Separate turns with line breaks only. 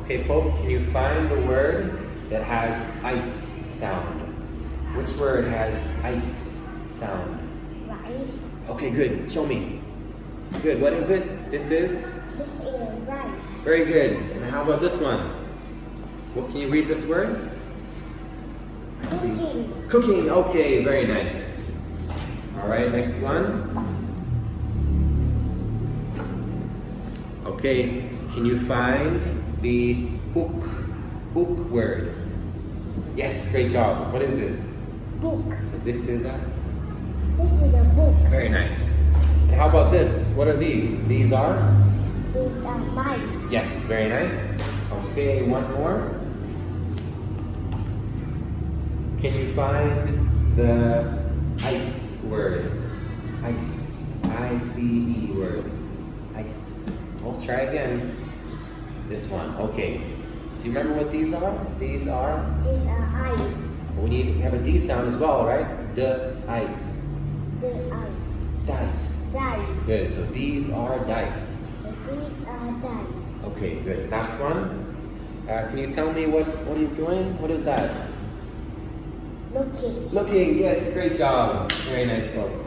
Okay, Pope, can you find the word that has ice sound? Which word has ice sound?
Rice.
Okay, good. Show me. Good. What is it? This is?
This is rice.
Very good. And how about this one? What can you read this word? I see.
Cooking.
Cooking. Okay, very nice. All right, next one. Okay, can you find the ook word? Yes, great job. What is it?
Book.
So this is a?
This is a book.
Very nice. And how about this? What are these? These are?
These are mice.
Yes, very nice. Okay, one more. Can you find the ice word? Ice. I-C-E word. Ice. We'll try again. This one. Okay. Do you remember what these are? These are?
These are ice.
We have a D sound as well, right? The ice.
The ice.
Dice.
Dice.
Good. So these are dice.
These are dice.
Okay, good. Last one. Can you tell me what he's doing? What is that?
Looking.
Looking. Yes, great job. Very nice, Pope.